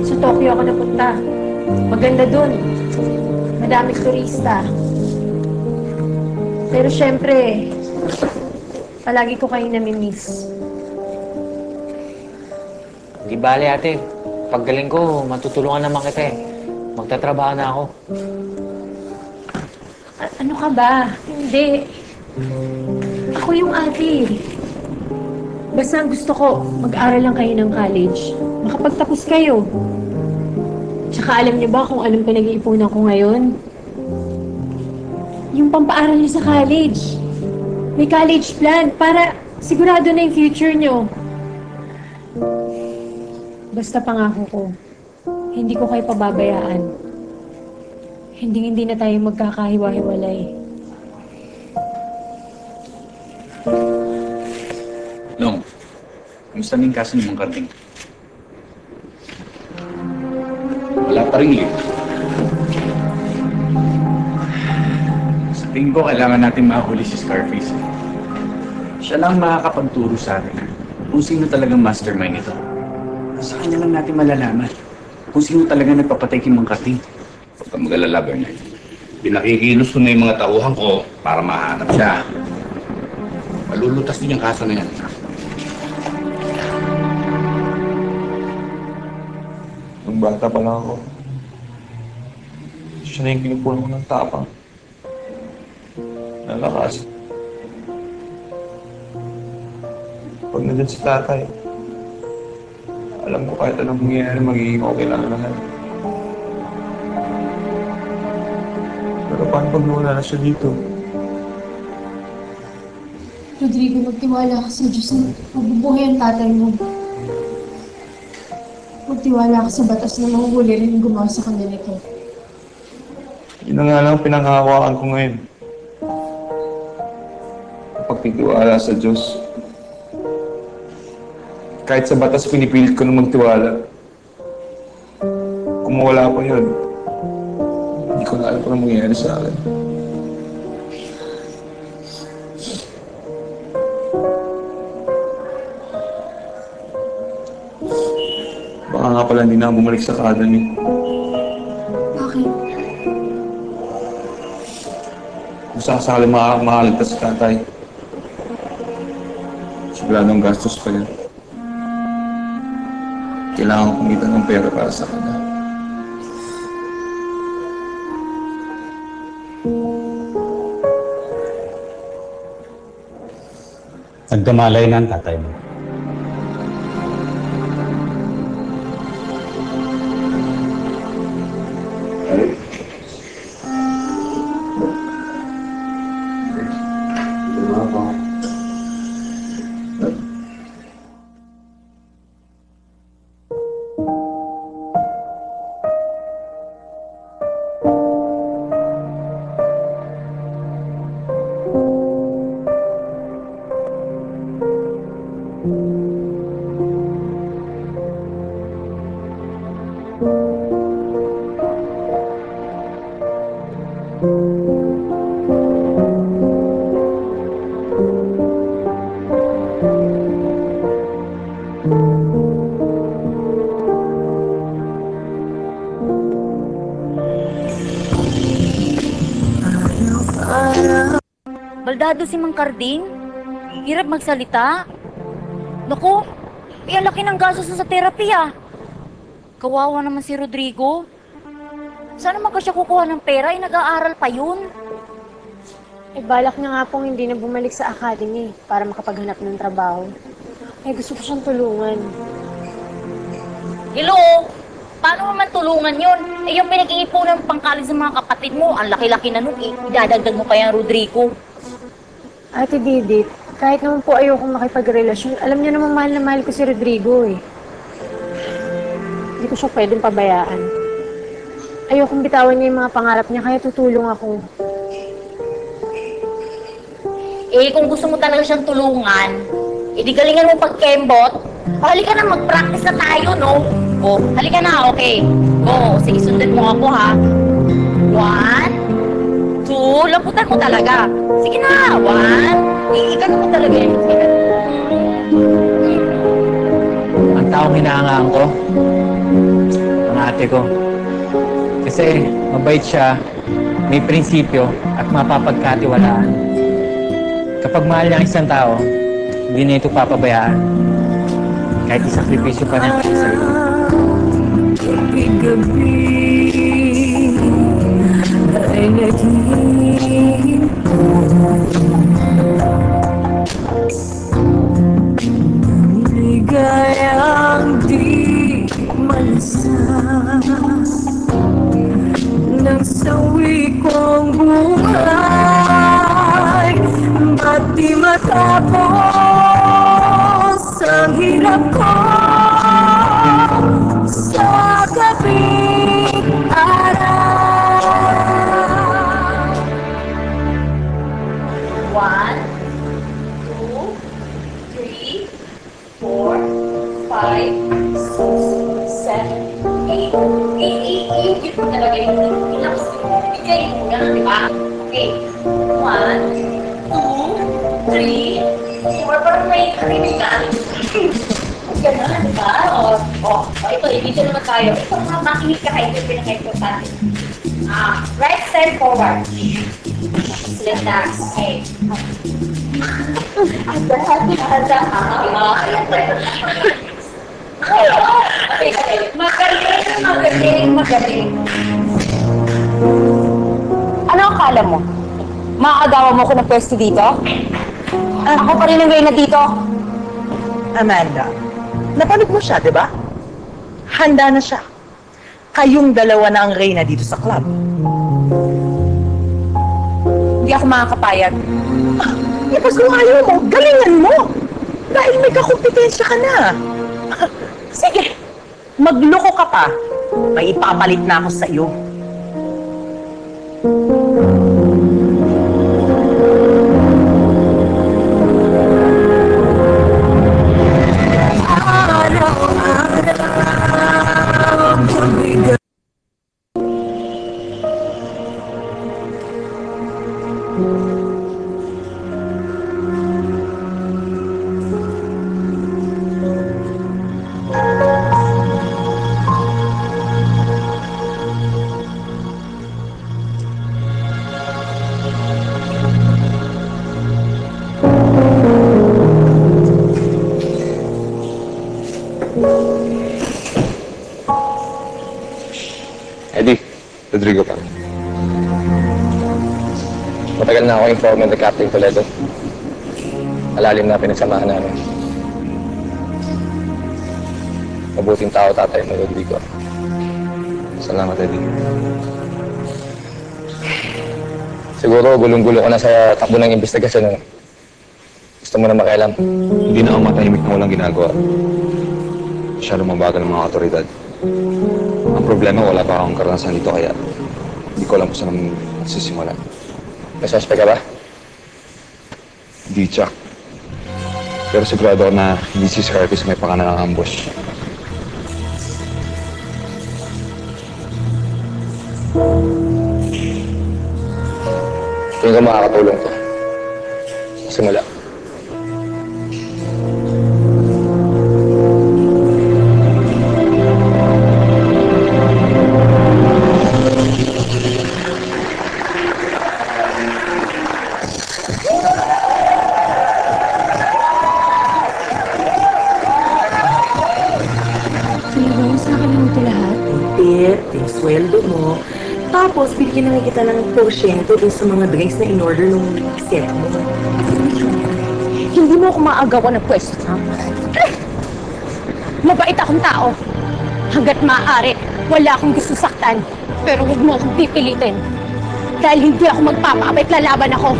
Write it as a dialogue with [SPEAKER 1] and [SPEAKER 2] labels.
[SPEAKER 1] Sa Tokyo ako napunta. Maganda dun. Madaming turista. Pero syempre, palagi ko kayo namimiss.
[SPEAKER 2] Di bale, ate. Paggaling ko, matutulungan naman kita eh. Magtatrabaho na ako.
[SPEAKER 1] Ano ka ba? Hindi. Ako yung ate. Basta ang gusto ko, mag-aral lang kayo ng college. Makapagtapos kayo. Tsaka alam niyo ba kung anong pinag-iipunan ko ngayon? Yung pampaaral niyo sa college. May college plan para sigurado na yung future niyo. Basta pangako ko, hindi ko kayo pababayaan. Hindi na tayo magkakahiwa-hiwalay.
[SPEAKER 3] Long, kamusta na yung kaso ni Mang Karding? Wala pa rin eh. Sa tingin ko, kailangan natin mahuli si Scarface. Siya lang makakapagturo sa atin kung sino talagang mastermind ito. Sa kanya lang natin malalaman kung sino talaga nagpapatay kay Mang Karding.
[SPEAKER 4] Huwag kang mag-alala, Bernard. Pinakikilos ko na yung mga tauhan ko para mahanap siya. Malulutas din yung kaso na yan.
[SPEAKER 5] Nung bata pa lang ako, siya na yung kinupunan ko ng tapang. Nalakas. Pag nandyan si tatay, alam ko kahit anong mangyayari, magiging okay lang lahat. Pero paano pag nawala na siya dito?
[SPEAKER 1] Rodrigo, magtiwala ka sa Diyos na mabubuhay ang tatay mo. Magtiwala ka sa batas na mahuhuli rin yung gumawa sa kanya nito.
[SPEAKER 5] Yun na nga lang pinanghahawakan ko ngayon. Pagtitiwala sa Diyos. Kahit sa batas, pinipilit ko na magtiwala. Kung mawala pa yun, hindi ko na alam kung ano mangyayari sa akin. Baka nga pala hindi na ako bumalik sa academy.
[SPEAKER 1] Bakit?
[SPEAKER 5] Kung sakasakali makaligtas si tatay. Siguradong gastos pa yan. Kailangan ko kumita ng pera para sa kanya.
[SPEAKER 6] Nagkamalay na ang tatay mo.
[SPEAKER 7] Baldado si Mang Karding. Hirap magsalita. Naku, ang laki ng gastos sa therapy ah. Kawawa naman si Rodrigo. Saan naman siya kukuha ng pera? Nag-aaral pa yun.
[SPEAKER 1] Balak niya nga pong hindi na bumalik sa academy para makapaghanap ng trabaho. Gusto ko siyang tulungan.
[SPEAKER 7] Hello? Paano naman tulungan yun? Yung pinag-iipunan pangkalig sa mga kapatid mo, ang laki-laki na nun eh. Idadagdag mo pa yung Rodrigo.
[SPEAKER 1] Ate Didit, kahit naman po ayokong makipagrelasyon, alam niyo naman mahal na mahal ko si Rodrigo eh. Hindi ko siya pwedeng pabayaan. Ayokong bitawan niya yung mga pangarap niya, kaya tutulong ako.
[SPEAKER 7] Kung gusto mo talaga siyang tulungan, di galingan mo pag-kembot, halika na, mag-practice na tayo, no? O, halika na, okay. O, sige, sundan mo ako, ha? 1, 2, lamputan mo talaga. Sige na, 1, iikano mo talaga yun.
[SPEAKER 2] Ang taong hinahangaan ko, ate ko. Kasi mabait siya, may prinsipyo at mapapagkatiwalaan. Kapag mahal niya ang isang tao, hindi niya ito papabayaan. Kahit isakripisyo pa niya sa iyo.
[SPEAKER 1] Gabi-gabi ay naging ligayang di malasang ng sawi kong buhay. Ba't di matapos ang hirap ko sa gabing araw?
[SPEAKER 7] 1, 2, 3, 4, 5, 6, 7, 8. 8. Yun po talaga yung relax yung bigay mo na, di ba? Okay. 1, 2, 3, 4. Parang may karibigan. Ganun, di ba? Ito, dito naman tayo. Ito, makinig ka kayo. Ito yung pinaka-importante. Right side forward. Relax. Okay. Magaling.
[SPEAKER 8] Ano akala mo? Makakagawa mo ko ng pwesto dito? Ako pa rin ang reyna dito.
[SPEAKER 9] Amanda, napanood mo siya, di ba? Handa na siya. Kayong dalawa na ang reyna dito sa club.
[SPEAKER 8] Hindi ako makakapayag.
[SPEAKER 9] Mas kung ayaw mo, galingan mo! Dahil may kakumpetensya ka na. Sige, magloko ka pa. May ipapalit na ako sa iyo.
[SPEAKER 5] Eddie, Rodrigo pa. Matagal na ako informant ni Captain Toledo. Malalim na pinagsamahan namin. Mabuting tao tatay mo, Rodrigo. Salamat, Eddie. Siguro gulong-gulo ko na sa takbo ng investigasyon. Gusto mo na makialam? Hindi na ako matahimik na walang ginagawa. Masyadong mabagal ang mga otoridad. Ang problema, wala pa akong karanasan dito kaya hindi ko alam kung saan magsisimula. May suspect ka ba? Hindi, Chuck. Pero sigurado ako na hindi si Scarface may pakana ng ambush. Tingin ko makakatulong to. Simula.
[SPEAKER 9] Yung sweldo mo. Tapos, bigyan na kita ng porsyento dun sa mga drinks na in-order nung set mo.
[SPEAKER 8] Hindi mo ako maagawan ng pwesto, ha? Mabait akong tao. Hanggat maaari, wala akong gusto saktan. Pero huwag mo akong pipilitin. Dahil hindi ako magpapakabait, lalaban ako.